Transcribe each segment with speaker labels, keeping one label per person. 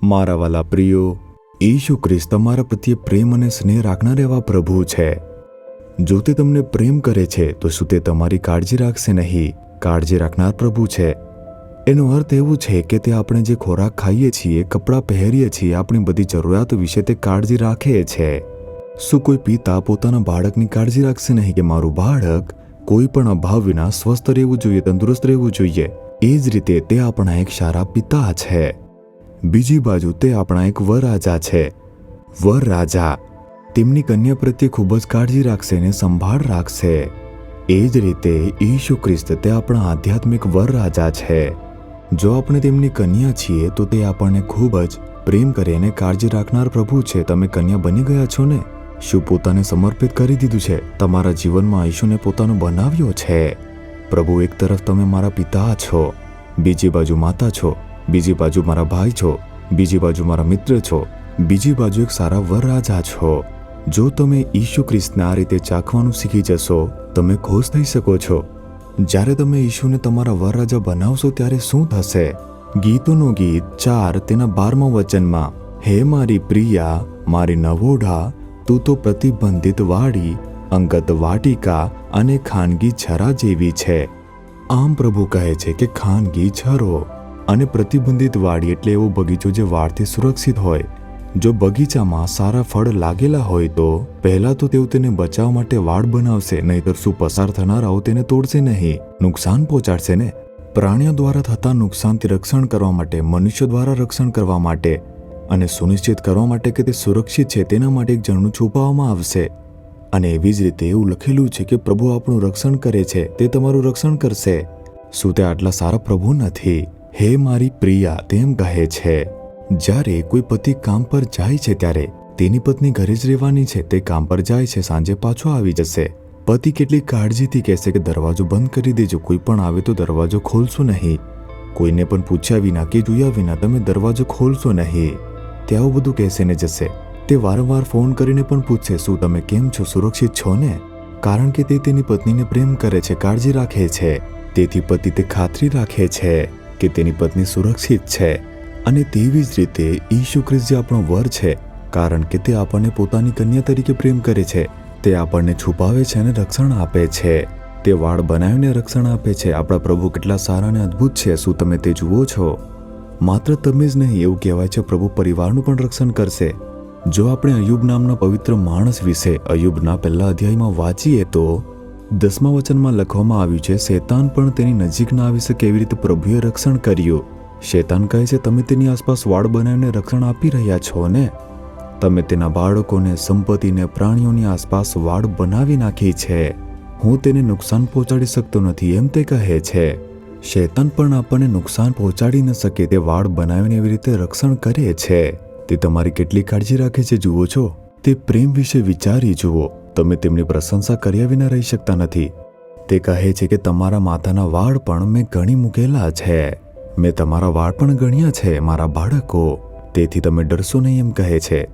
Speaker 1: મારા વાલા પ્રિયો, ઈસુ ખ્રિસ્ત તમારા પ્રત્યે પ્રેમ અને સ્નેહ રાખનાર એવા પ્રભુ છે. જો તે તમને પ્રેમ કરે છે તો શું તે તમારી કાળજી રાખશે નહીં? કાળજી રાખનાર પ્રભુ છે. એનો અર્થ એવું છે કે તે આપણે જે ખોરાક ખાઈએ છીએ, કપડાં પહેરીએ છીએ, આપણી બધી જરૂરિયાતો વિશે તે કાળજી રાખે છે. શું કોઈ પિતા પોતાના બાળકની કાળજી રાખશે નહીં કે મારું બાળક કોઈ પણ અભાવ વિના સ્વસ્થ રહેવું જોઈએ, તંદુરસ્ત રહેવું જોઈએ? એ જ રીતે તે આપણા એક સારા પિતા છે. બીજી બાજુ તે આપણા એક વરરાજા છે. વરરાજા તેમની કન્યા પ્રત્યે ખૂબ જ કાળજી રાખશે અને સંભાળ રાખશે. એ જ રીતે ઈસુ ખ્રિસ્ત તે આપણા આધ્યાત્મિક વરરાજા છે. જો આપણે તેમની કન્યા છીએ તો તે આપણને ખૂબ જ પ્રેમ કરે અને કાળજી રાખનાર પ્રભુ છે. તમે કન્યા બની ગયા છો ને? શું પોતાને સમર્પિત કરી દીધું છે? તમારા જીવનમાં ઈસુને પોતાનું બનાવ્યો છે. પ્રભુ, એક તરફ તમે મારા પિતા છો, બીજી બાજુ માતા છો, બીજી બાજુ મારા ભાઈ છો, બીજી બાજુ મારા મિત્ર છો, બીજી બાજુ એક સારા વરરાજા છો. જો તમે ઈસુ ખ્રિસ્તને આ રીતે ચાખવાનું શીખી જશો, તમે ખુશ થઈ શકો છો. જ્યારે તમે ઈસુને તમારા વરરાજા બનાવશો ત્યારે શું થશે? ગીતોનું ગીત 4 તેના 12મા વચનમાં, હે મારી પ્રિયા, મારી નવોઢા, તું તો પ્રતિબંધિત વાડી, અંગત વાટિકા અને ખાનગી છરા જેવી છે. આમ પ્રભુ કહે છે કે ખાનગી છરો અને પ્રતિબંધિત વાડી એટલે એવો બગીચો જે વાડથી સુરક્ષિત હોય. જો બગીચામાં સારા ફળ લાગેલા હોય તો પહેલા તો તેઓ તેને બચાવવા માટે વાડ બનાવશે, નહીંતર શું પસાર થનારાઓ તેને તોડશે નહીં, નુકસાન પહોંચાડશે ને? પ્રાણીઓ દ્વારા થતા નુકસાનથી રક્ષણ કરવા માટે, મનુષ્યો દ્વારા રક્ષણ કરવા માટે અને સુનિશ્ચિત કરવા માટે કે તે સુરક્ષિત છે તેના માટે એક ઝરણું છુપાવવામાં આવશે. અને એવી જ રીતે એવું લખેલું છે કે પ્રભુ આપણું રક્ષણ કરે છે, તે તમારું રક્ષણ કરશે. શું તે આટલા સારા પ્રભુ નથી? હે મારી પ્રિયા તેમ કહે છે. જ્યારે કોઈ પતિ કામ પર જાય છે ત્યારે તેની પત્ની ઘરે જ રહેવાની છે. તે કામ પર જાય છે, સાંજે પાછો આવી જશે. પતિ કેટલી કાળજીથી કહેશે કે દરવાજો બંધ કરી દેજો, કોઈ પણ આવે તો દરવાજો ખોલશો નહીં, કોઈને પણ પૂછ્યા વિના કે જોયા વિના તમે દરવાજો ખોલશો નહીં. તે આવું બધું કહેશે ને જશે. તે વારંવાર ફોન કરીને પણ પૂછશે, શું તમે કેમ છો, સુરક્ષિત છો ને? કારણ કે તે તેની પત્નીને પ્રેમ કરે છે, કાળજી રાખે છે. તેથી પતિ તે ખાતરી રાખે છે કે તેની પત્ની સુરક્ષિત છે. અને તેવી જ રીતે ઈસુ ખ્રિસ્ત જે આપણો વર છે, કારણ કે તે આપણને પોતાની કન્યા તરીકે પ્રેમ કરે છે. તે આપણને છુપાવે છે અને રક્ષણ આપે છે. તે વાડ બનાવીને રક્ષણ આપે છે. આપણા પ્રભુ કેટલા સારા અને અદ્ભુત છે. શું તમે તે જુઓ છો? માત્ર તમે જ નહીં, એવું કહેવાય છે પ્રભુ પરિવારનું પણ રક્ષણ કરશે. જો આપણે અયુબ નામના પવિત્ર માણસ વિશે અયુબના પહેલા અધ્યાયમાં વાંચીએ તો 10મા વચનમાં લખવામાં આવ્યું છે, શેતાન પણ તેની નજીક ના આવી શકે એવી રીતે પ્રભુએ રક્ષણ કર્યું. શેતાન કહે છે, તમે તેની આસપાસ વાડ બનાવીને રક્ષણ આપી રહ્યા છો ને? તમે તેના બાળકોને, સંપત્તિને, પ્રાણીઓની આસપાસ વાડ બનાવી નાખી છે. હું તેને નુકસાન પહોંચાડી શકતો નથી એમ તે કહે છે. શેતાન પણ આપણને નુકસાન પહોંચાડી ન શકે તે વાડ બનાવીને એવી રીતે રક્ષણ કરે છે. તે તમારી કેટલી કાળજી રાખે છે જુઓ છો? તે પ્રેમ વિશે વિચારી જુઓ. તમે તેમની પ્રશંસા કર્યા વિના રહી શકતા નથી. તે કહે છે કે તમારા માથાના વાળ પણ મેં ગણી મૂકેલા છે. મેં તમારા વાળ પણ ગણ્યા છે, મારા બાળકો. તેથી તમે ડરશો નહીં એમ કહે છે.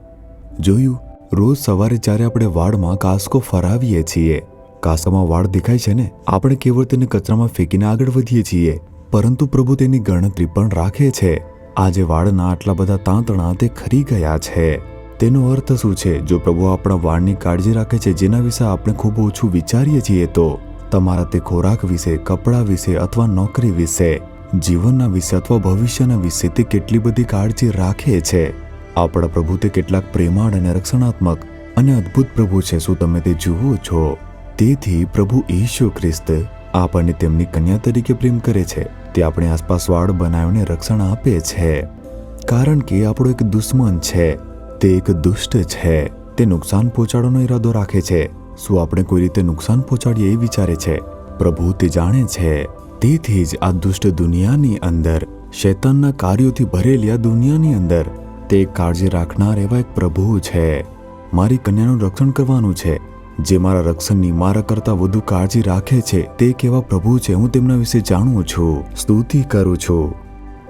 Speaker 1: જોયું, રોજ સવારે જ્યારે આપણે વાળમાં કાસકો ફરાવીએ છીએ, કાસકામાં વાળ દેખાય છે ને, આપણે કેવળ તેને કચરામાં ફેંકીને આગળ વધીએ છીએ. પરંતુ પ્રભુ તેની ગણતરી પણ રાખે છે. આજે વાળના આટલા બધા તાંતણા તે ખરી ગયા છે. તેનો અર્થ શું છે? જો પ્રભુ આપણા વાળની કાળજી રાખે છે, જેના વિશે આપણે ખૂબ ઓછું વિચારીએ છીએ, તો તમારા તે ખોરાક વિશે, કપડાં વિશે અથવા નોકરી વિશે, જીવનના વિશે અથવા ભવિષ્યના વિશે તે કેટલી બધી કાળજી રાખે છે. આપણા પ્રભુ તે કેટલાક પ્રેમાળ અને રક્ષણાત્મક અને અદ્ભુત પ્રભુ છે. શું તમે તે જુઓ છો? તેથી પ્રભુ ઈસુ ખ્રિસ્ત આપણને તેમની કન્યા તરીકે પ્રેમ કરે છે. તે આપણી આસપાસ વાડ બનાવીને રક્ષણ આપે છે. કારણ કે આપણો એક દુશ્મન છે, તે એક દુષ્ટ છે. તે નુકસાન પહોંચાડવાનો ઈરાદો રાખે છે. શું આપણે કોઈ રીતે નુકસાન પહોંચાડીએ એ વિચારે છે? પ્રભુ તે જાણે છે. તેથી જ આ દુષ્ટ દુનિયાની અંદર, શૈતાનના કાર્યોથી ભરેલી આ દુનિયાની અંદર તે કાળજી રાખનાર એવા એક પ્રભુ છે. મારી કન્યાનું રક્ષણ કરવાનું છે. જે મારા રક્ષણની મારા કરતાં વધુ કાળજી રાખે છે તે કેવા પ્રભુ છે હું તેમના વિશે જાણું છું, સ્તુતિ કરું છું.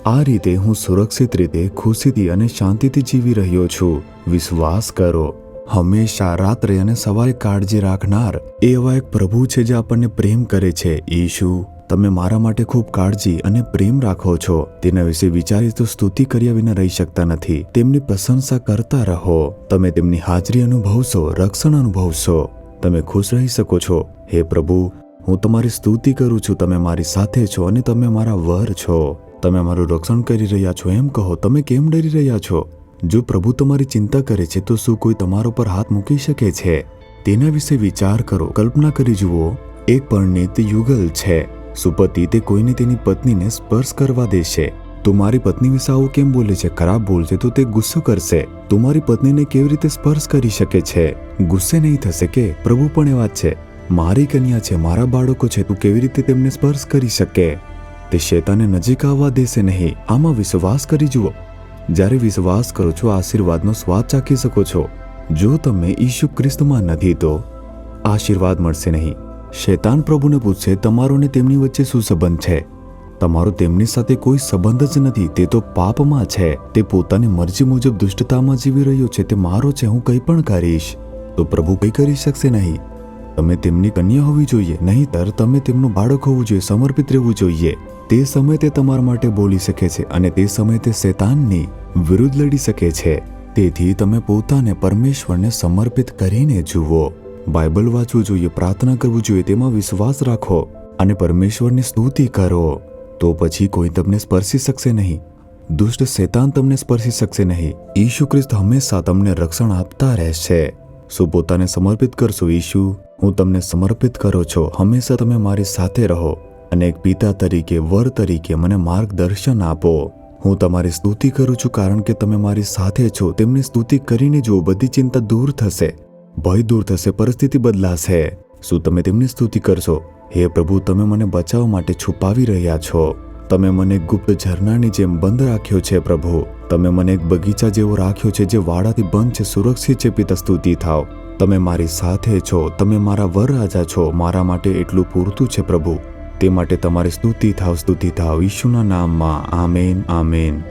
Speaker 1: આ રીતે હું સુરક્ષિત રીતે, ખુશીથી અને શાંતિથી જીવી રહ્યો છું. વિશ્વાસ કરો. હંમેશા રાત્રે અને સવારે કાળજી રાખનાર એવા એક પ્રભુ છે જે આપણને પ્રેમ કરે છે. ઈશુ, તમે મારા માટે ખૂબ કાળજી અને પ્રેમ રાખો છો. તેના વિશે વિચારી તો સ્તુતિ કર્યા વિના રહી શકતા નથી. તેમની પ્રશંસા કરતા રહો. તમે તેમની હાજરી અનુભવશો, રક્ષણ અનુભવશો. તમે ખુશ રહી શકો છો. હે પ્રભુ, હું તમારી સ્તુતિ કરું છું. તમે મારી સાથે છો અને તમે મારા વર છો. તમે મારું રક્ષણ કરી રહ્યા છો એમ કહો. તમે કેમ ડરી રહ્યા છો? જો પ્રભુ તમારી ચિંતા કરે છે તો શું કોઈ તમારા પર હાથ મૂકી શકે છે? તેના વિશે વિચાર કરો. કલ્પના કરી જુઓ, એક પરિણીત યુગલ છે. સુપતિ તે કોઈને તેની પત્નીને સ્પર્શ કરવા દેશે. તું મારી પત્ની વિશે આવું કેમ બોલે છે? ખરાબ બોલશે તો તે ગુસ્સો કરશે. તું મારી પત્નીને કેવી રીતે સ્પર્શ કરી શકે છે? ગુસ્સે નહીં થશે કે? પ્રભુ પણ એવા જ છે. મારી કન્યા છે, મારા બાળકો છે, તું કેવી રીતે તેમને સ્પર્શ કરી શકે? તે શેતાને નજીક આવવા દેશે નહીં. આમાં વિશ્વાસ કરી જુઓ. જ્યારે વિશ્વાસ કરો છો, આશીર્વાદનો સ્વાદ ચાખી શકો છો. જો તમે ઈસુ ખ્રિસ્તમાં નથી તો આશીર્વાદ મળશે નહીં. શેતાન પ્રભુને પૂછશે, તમારો ને તેમની વચ્ચે શું સંબંધ છે? તમારો તેમની સાથે કોઈ સંબંધ જ નથી. તે તો પાપમાં છે. તે પોતાની મરજી મુજબ દુષ્ટતામાં જીવી રહ્યો છે. તે મારો છે, હું કંઈ પણ કરીશ. તો પ્રભુ કંઈ કરી શકશે નહીં. તમે તેમની કન્યા હોવી જોઈએ, નહીંતર તમે તેમનું બાળક હોવું જોઈએ, સમર્પિત રહેવું જોઈએ. તે સમયે તે તમારા માટે બોલી શકે છે અને તે સમયે તે શેતાનની વિરુદ્ધ લડી શકે છે. તેથી તમે પોતાને પરમેશ્વરને સમર્પિત કરીને જુઓ. બાઇબલ વાંચવું જોઈએ, પ્રાર્થના કરવું જોઈએ, તેમાં વિશ્વાસ રાખો અને પરમેશ્વરની સ્તુતિ કરો. તો પછી કોઈ તમને સ્પર્શી શકશે નહીં. દુષ્ટ શેતાન તમને સ્પર્શી શકશે નહીં. ઈસુ ખ્રિસ્ત હંમેશા તમને રક્ષણ આપતા રહેશે. શું પોતાને સમર્પિત કરશો? ઈસુ, હું તમને સમર્પિત કરો છો. હંમેશા તમે મારી સાથે રહો અને એક પિતા તરીકે, વર તરીકે મને માર્ગદર્શન આપો. હું તમારી સ્તુતિ કરું છું કારણ કે તમે મારી સાથે છો. તેમની સ્તુતિ કરીને જુઓ, બધી ચિંતા દૂર થશે, ભય દૂર થશે, પરિસ્થિતિ બદલાશે. શું તમે તેમની સ્તુતિ કરશો? હે પ્રભુ, તમે મને બચાવવા માટે છુપાવી રહ્યા છો. તમે મને ગુપ્ત ઝરણાની જેમ બંધ રાખ્યો છે. પ્રભુ, તમે મને એક બગીચા જેવો રાખ્યો છે જે વાડાથી બંધ છે, સુરક્ષિત છે. પિતા, સ્તુતિ થાવ. તમે મારી સાથે છો. તમે મારા વરરાજા છો. મારા માટે એટલું પૂરતું છે પ્રભુ. તે માટે તમારી સ્તુતિ થાવ, સ્તુતિ થાવ. ઈશુના નામમાં આમેન, આમેન.